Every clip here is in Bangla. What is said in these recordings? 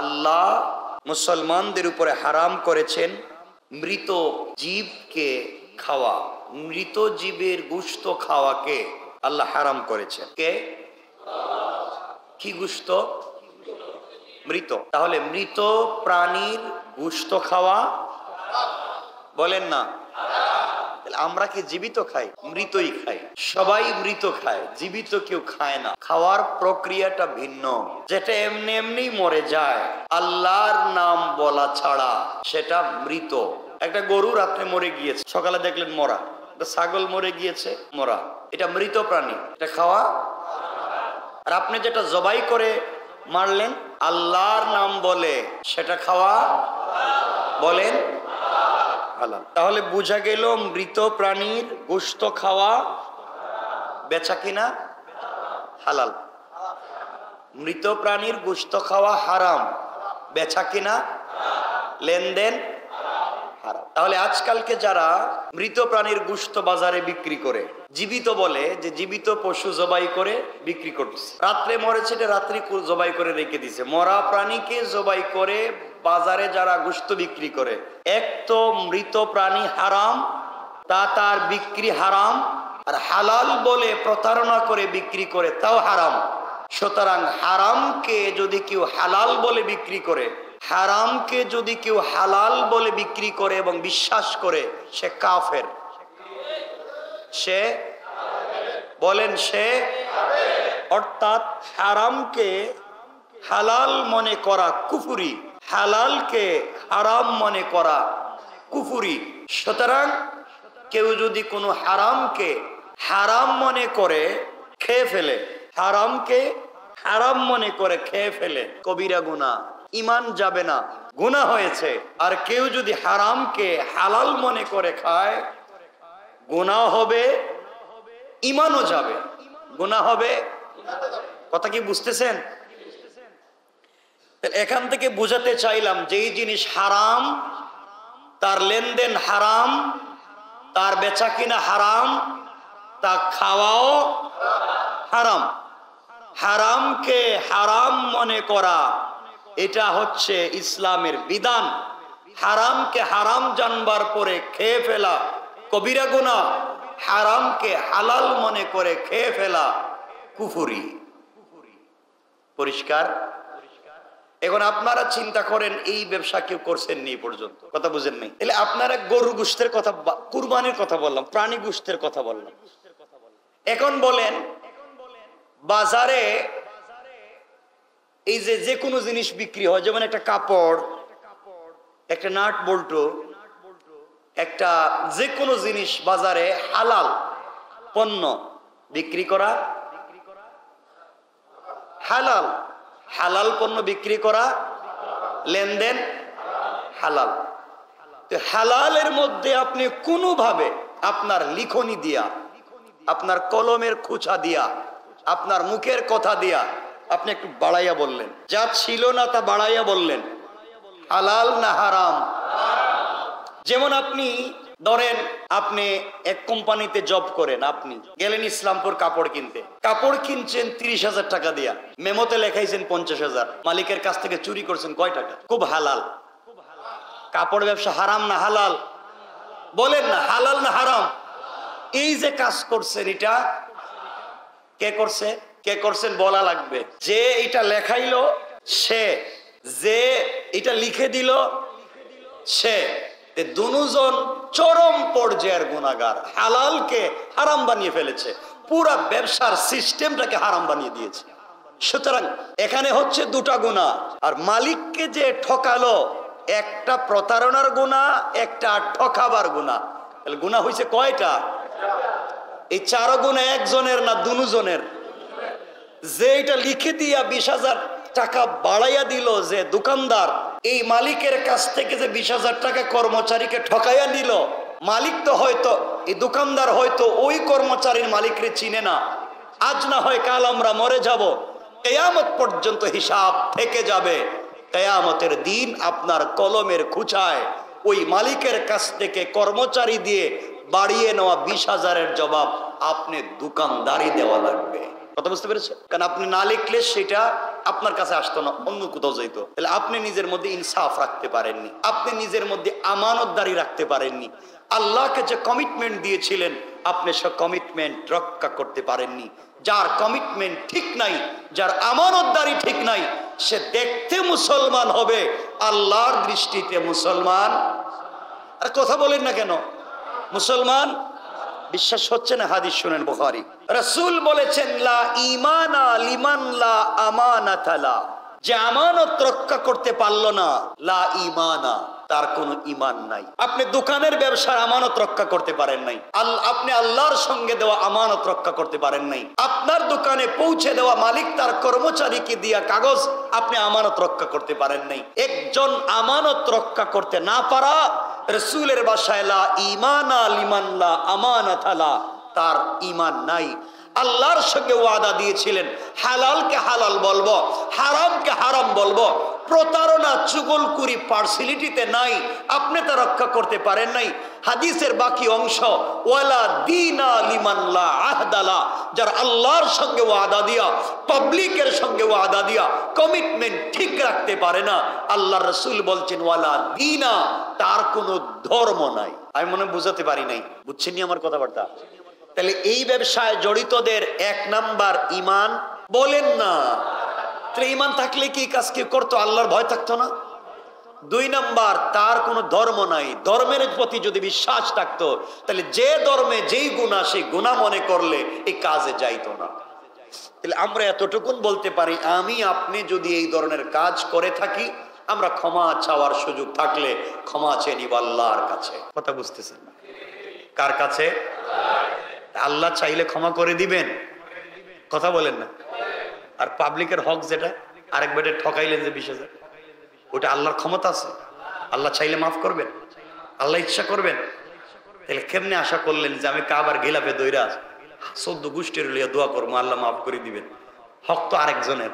আল্লাহ মুসলমানদের উপরে হারাম করেছেন মৃত জীবকে খাওয়া। মৃত জীবের গোশত খাওয়াকে আল্লাহ হারাম করেছেন। কে? কি গোশত? মৃত। তাহলে মৃত প্রাণীর গোশত খাওয়া, বলেন না? আমরা কি জীবিত খাই? মৃতই খাই। সবাই মৃত খায়, জীবিত কেউ খায় না। খাওয়ার প্রক্রিয়াটা ভিন্ন। যেটা এমনি এমনি মরে যায় আল্লাহর নাম বলা ছাড়া সেটা মৃত। একটা গরু রাত্রে মরে গিয়েছে, সকালে দেখলেন মরা। একটা ছাগল মরে গিয়েছে, মরা। এটা মৃত প্রাণী, এটা খাওয়া। আর আপনি যেটা জবাই করে মারলেন আল্লাহর নাম বলে, সেটা খাওয়া, বলেন হালাল। তাহলে বোঝা গেল মৃত প্রাণীর গোশত খাওয়া বেচা কিনা হালাল। মৃত প্রাণীর গোশত খাওয়া হারাম, বেচা কিনা লেনদেন হারাম। তাহলে আজকালকে যারা মৃত প্রাণীর গোশত বাজারে বিক্রি করে, জীবিত বলে যে জীবিত পশু জবাই করে বিক্রি করছে, রাত্রে মরেছে রাত্রি জবাই করে রেখে দিছে। মরা প্রাণীকে জবাই করে বাজারে যারা গোশত বিক্রি করে, এক তো মৃত প্রাণী হারাম, তার বিক্রি হারাম, আর হালাল বলে প্রতারণা করে বিক্রি করে তাও হারাম। সুতরাং হারামকে যদি কেউ হালাল বলে বিক্রি করে, হারামকে যদি কেউ হালাল বলে বিক্রি করে এবং বিশ্বাস করে, সে কাফের। সে, বলেন সে। অর্থাৎ হারামকে হালাল মনে করা কুফরি, হালালকে হারাম মনে করা কুফরি। সুতরাং কেউ যদি কোনো হারামকে হারাম মনে করে খেয়ে ফেলে, হারামকে হারাম মনে করে খেয়ে ফেলে, কবিরা গুনাহ, ঈমান যাবে না, গুনাহ হয়েছে। আর কেউ যদি হারামকে হালাল মনে করে খায়, গুনাহ হবে, ঈমানও যাবে। গুনাহ হবে। কথা কি বুঝতেছেন? এখান থেকে বুঝাতে চাইলাম যেই জিনিস হারাম, তার লেনদেন হারাম, তার বেচা কিনা হারাম, তা খাওয়াও হারাম। হারামকে হারাম মনে করা এটা হচ্ছে ইসলামের বিধান। হারামকে হারাম জানবার পরে খেয়ে ফেলা কবিরা গুনাহ, হারামকে হালাল মনে করে খেয়ে ফেলা কুফরি। পরিষ্কার? এখন আপনারা চিন্তা করেন, এই ব্যবসা কেউ করছেন নি পর্যন্ত, কথা বুঝেন নাই? তাহলে আপনারা গরু গোশতের কথা, কুরবানির কথা বললাম, প্রাণী গোশতের কথা বললাম। এখন বলেন বাজারে এই যে কোনো জিনিস বিক্রি হয়, যেমন একটা কাপড়, একটা নাট বল্টু, একটা যে কোনো জিনিস বাজারে হালাল পণ্য বিক্রি করা হালাল, হালাল পণ্য বিক্রি করা লেনদেন হালাল। তো হালালের মধ্যে আপনি কোনোভাবে আপনার লিখনি দিয়া, আপনার কলমের খুঁচা দিয়া, আপনার মুখের কথা দিয়া আপনি একটু বাড়াইয়া বললেন, যা ছিল না তা বাড়াইয়া বললেন, হালাল না হারাম? যেমন আপনি ধরেন আপনি এক কোম্পানিতে জব করেন, আপনি গেলেন ইসলামপুর কাপড় কিনতে, কাপড় কিনছেন 30,000 টাকা দিয়া, মেমোতে লেখাইছেন 50,000, মালিকের কাছ থেকে চুরি করছেন কয় টাকা? খুব হালাল। কাপড় ব্যবসা হারাম না হালাল? বলেন না, হালাল না হারাম? এই যে কাজ করছেন এটা কে করছে? কে করছেন বলা লাগবে। যে এটা লেখাইলো সে, যে এটা লিখে দিল সে, দুজন চরম পর্যায়ের গুনাহগার। হালালকে হারাম বানিয়ে ফেলেছে, পুরা ব্যবসার সিস্টেমটাকে হারাম বানিয়ে দিয়েছে। সুতরাং এখানে হচ্ছে দুটা গুনাহ। আর মালিককে যে ঠকালো, একটা প্রতারণার গুনাহ, একটা ঠকাবার গুনাহ। তাহলে গুনাহ হয়েছে কয়টা? এই চারো গুনাহ একজনের না দুজনের? যে এটা লিখে দিয়া 20,000 টাকা বাড়াইয়া দিল যে দোকানদার, এই মালিকের কাছ থেকে যে 20,000 টাকা কর্মচারীকে ঠকাইয়া নিল, মালিক তো হয়তো, এই দোকানদার হয়তো ওই কর্মচারীর মালিকরে চিনে না। আজ না হয় কাল আমরা মরে যাব, কিয়ামত পর্যন্ত হিসাব থেকে যাবে। কিয়ামতের দিন আপনার কলমের খুঁচায় ওই মালিকের কাছ থেকে কর্মচারী দিয়ে বাড়িয়ে নেওয়া 20,000-এর জবাব আপনি দোকানদারি দেওয়া লাগবে। কথা বুঝতে পেরেছেন? কারণ আপনি না লিখলে সেটা আপনার কাছে আসতো না, অন্য কোথাও যাইতো। তাহলে আপনি নিজের মধ্যে ইনসাফ রাখতে পারেননি, আপনি নিজের মধ্যে আমানতদারি রাখতে পারেননি। আল্লাহকে যে কমিটমেন্ট দিয়েছিলেন আপনি সে কমিটমেন্ট রক্ষা করতে পারেননি। যার কমিটমেন্ট ঠিক নাই, যার আমানতদারি ঠিক নাই, সে দেখতে মুসলমান হবে, আল্লাহর দৃষ্টিতে মুসলমান। আর কথা বলেন না কেন মুসলমান? বিশ্বাস হচ্ছে না? হাদিস শুনেন, বুখারী। রাসূল বলেছেন, লা ঈমানা লিমান লা আমানাতা লা। যে আমানত রক্ষা করতে পারলো না, লা ঈমানা, তার কোনো ঈমান নাই। আপনি দোকানের ব্যবসার আমানত রক্ষা করতে পারেন নাই, আপনি আল্লাহর সঙ্গে দেওয়া আমানত রক্ষা করতে পারেন নাই। আপনার দোকানে পৌঁছে দেওয়া মালিক তার কর্মচারীকে দিয়া কাগজ আপনি আমানত রক্ষা করতে পারেন নাই। একজন আমানত রক্ষা করতে না পারা, রাসূলের ভাষায় লা ঈমানা লিমান লা আমানাতা লা, তার ঈমান নাই। আল্লাহর সঙ্গে ওয়াদা দিয়েছিলেন, হালালকে হালাল বলবো, হারামকে হারাম বলবো। প্রতারণা, চুগলখুরি পার্সিয়ালিটিতে নাই, আপনি তা রক্ষা করতে পারেন নাই। হাদিসের বাকি অংশ, ওয়ালা দীনা লিমান লা আহদা লা, যার আল্লাহর সঙ্গে ওয়াদা দিয়া, পাবলিকের সঙ্গে ওয়াদা দিয়া কমিটমেন্ট ঠিক রাখতে পারে না, আল্লাহর রাসূল বলছেন ওয়ালা দীনা, তার কোনো ধর্ম নাই। আমি মনে বুঝাতে পারি নাই, বুঝছেন নি আমার কথাবার্তা? তাহলে এই ব্যবসায় জড়িতদের 1 নাম্বার ঈমান। বলেন না, তাহলে ঈমান থাকলে কি কাজ কি করতো? আল্লাহর ভয় থাকতো না। 2 নাম্বার, তার কোনো ধর্ম নাই। ধর্মের প্রতি যদি বিশ্বাস থাকতো, তাহলে যে ধর্মে যেই গুনাহ, সেই গুনাহ মনে করলে এই কাজে যাইতো না। তাহলে আমরা এতটুকুন বলতে পারি, আমি আপনি যদি এই ধরনের কাজ করে থাকি, আমরা ক্ষমা চাওয়ার সুযোগ থাকলে ক্ষমা চেয়ে নিব আল্লাহর কাছে। কথা বুঝতেছেন না? কার কাছে? আল্লাহ চাইলে ক্ষমা করে দিবেন, কথা বলেন না। আর পাবলিকের হক যেটা আরেক বেটে ঠকাইলেন যে 20,000, ওটা আল্লাহর ক্ষমতা আছে, আল্লাহ চাইলে মাফ করবেন, আল্লাহ ইচ্ছা করবেন। তাহলে কেমনে আশা করলেন যে আমি কাবার গিলাফে দইরা 14 গোষ্ঠীর লইয়া দোয়া করবো আল্লাহ মাফ করে দিবেন? হক তো আরেকজনের।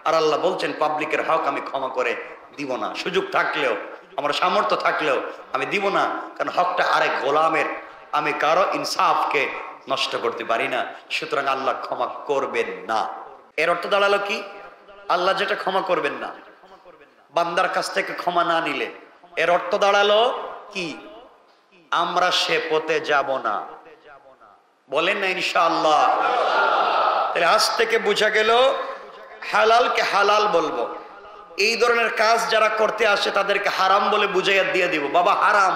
আর আল্লাহ বলছেন পাবলিকের হক আমি ক্ষমা করে দিব না। সুযোগ থাকলেও, আমার সামর্থ্য থাকলেও আমি দিব না, কারণ হকটা আরেক গোলামের, আমি কারো ইনসাফকে নষ্ট করতে পারি না। সুতরাং আল্লাহ ক্ষমা করবেন না। এর অর্থ দাঁড়ালো কি? আল্লাহ যেটা ক্ষমা করবেন না, বান্দার কাছ থেকে ক্ষমা না নিলে, এর অর্থ দাঁড়ালো কি? আমরা সে পথে যাব না। বলেন না ইনশাআল্লাহ? তাহলে আজ থেকে বোঝা গেল হালালকে হালাল বলবো। এই ধরনের কাজ যারা করতে আসে তাদেরকে হারাম বলে বুঝাইয়া দিয়ে দিব, বাবা হারাম,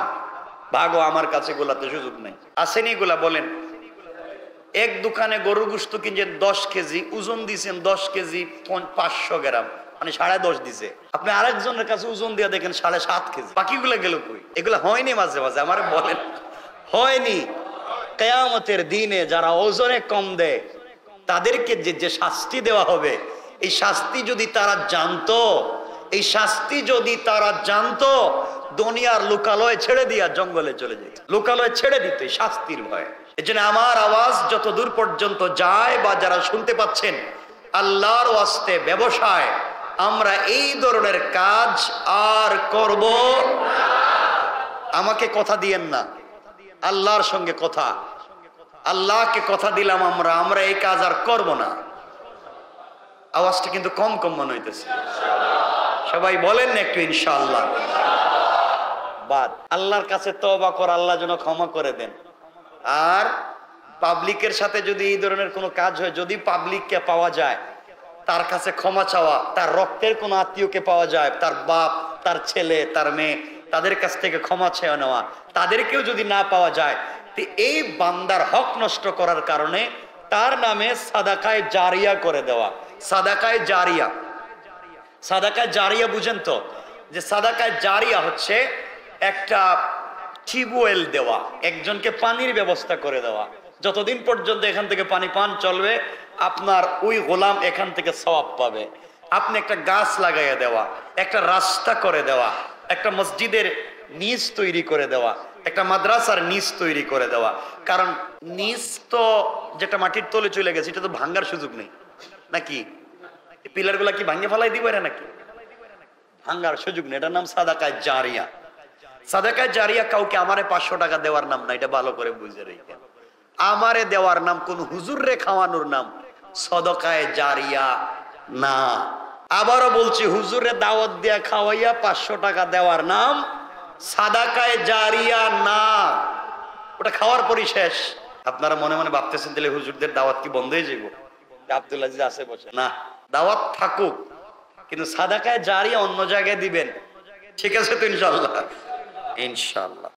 ভাগো, আমার কাছে গোলাতে সুযোগ নেই। আসেনি গোলা? বলেন। এক দোকানে গরুর গোশত কিনছে 10 কেজি, ওজন দিয়েছেন 10 কেজি 500 গ্রাম, মানে 10.5 দিছে। আপনি আরেকজনের কাছে ওজন দিয়ে দেখেন 7.5 কেজি, বাকিগুলো গেল কই? এগুলা হয়নি মাঝে মাঝে? আমার বলেন হয়নি? কিয়ামতের দিনে যারা ওজনে কম দেয় তাদেরকে যে শাস্তি দেওয়া হবে, এই শাস্তি যদি তারা জানতো, এই শাস্তি যদি তারা জানতো, দুনিয়ার লোকালয় ছেড়ে দিয়া জঙ্গলে চলে যেত, লোকালয় ছেড়ে দিত এই শাস্তির ভয়ে। এজন্য আমার আওয়াজ যত দূর পর্যন্ত যায় বা যারা শুনতে পাচ্ছেন, আল্লাহর ওয়াস্তে ব্যবসায় আমরা এই ধরনের কাজ আর করব না। আমাকে কথা দিয়েন না, আল্লাহর সঙ্গে কথা, আল্লাহকে কথা দিলাম আমরা এই কাজ আর করব না। আওয়াজটা কিন্তু কম কম মনে হইতেছে, সবাই বলেন না একটু ইনশাআল্লাহ। বাদ আল্লাহর কাছে তওবা কর, আল্লাহ যেন ক্ষমা করে দেন। আর পাবলিকের সাথে যদি এই ধরনের কোনো কাজ হয়, যদি পাবলিককে পাওয়া যায়, তার কাছে ক্ষমা চাওয়া, তার রক্তের কোনো আত্মীয়কে পাওয়া যায়, তার বাপ, তার ছেলে, তার মেয়ে, তাদের কাছ থেকে ক্ষমা চেয়ে নেওয়া, তাদেরকেও যদি না পাওয়া যায়, তো এই বান্দার হক নষ্ট করার কারণে তার নামে সাদাকায়ে জারিয়া করে দেওয়া। সাদাকায়ে জারিয়া, সাদাকায়ে জারিয়া বুঝেন তো? যে সাদাকায়ে জারিয়া হচ্ছে একটা টিউবওয়েল দেওয়া, একজনকে পানির ব্যবস্থা করে দেওয়া, যতদিন পর্যন্ত এখান থেকে পানি পান চলবে আপনার ওই গোলাম এখান থেকে সওয়াব পাবে। আপনি একটা গাছ লাগাইয়া দেওয়া, একটা রাস্তা করে দেওয়া, একটা মসজিদের নিচ তৈরি করে দেওয়া, একটা মাদ্রাসার নিচ তৈরি করে দেওয়া। কারণ নিচ তো যেটা মাটির তলে চলে গেছে, এটা তো ভাঙ্গার সুযোগ নেই নাকি? পিলার গুলা কি ভাঙ্গে ফেলাই দিবে না নাকি? ভাঙ্গার সুযোগ নেই। এটার নাম সাদাকায়ে জারিয়া। সাদাকায়ে জারিয়া কাউকে আমারে 500 টাকা দেওয়ার নাম না, এটা ভালো করে বুঝে রেখেন। আমারে দেওয়ার নাম, কোন হুজুর রে খাওয়ানোর নাম সাদাকায়ে জারিয়া না। আবারও বলছি, হুজুরে দাওয়াত দিয়া খাওয়াইয়া 500 টাকা দেওয়ার নাম সাদাকায়ে জারিয়া না, ওটা খাওয়ার পরই শেষ। আপনারা মনে মনে ভাবতেছেন তাহলে হুজুরদের দাওয়াত কি বন্ধ হয়ে যাইব? আব্দুল আজিজ আছে বসে না, দাওয়াত থাকুক, কিন্তু সাদাকায়ে জারিয়া অন্য জায়গায় দিবেন। ঠিক আছে তো ইনশাআল্লাহ? ইনশাআল্লাহ।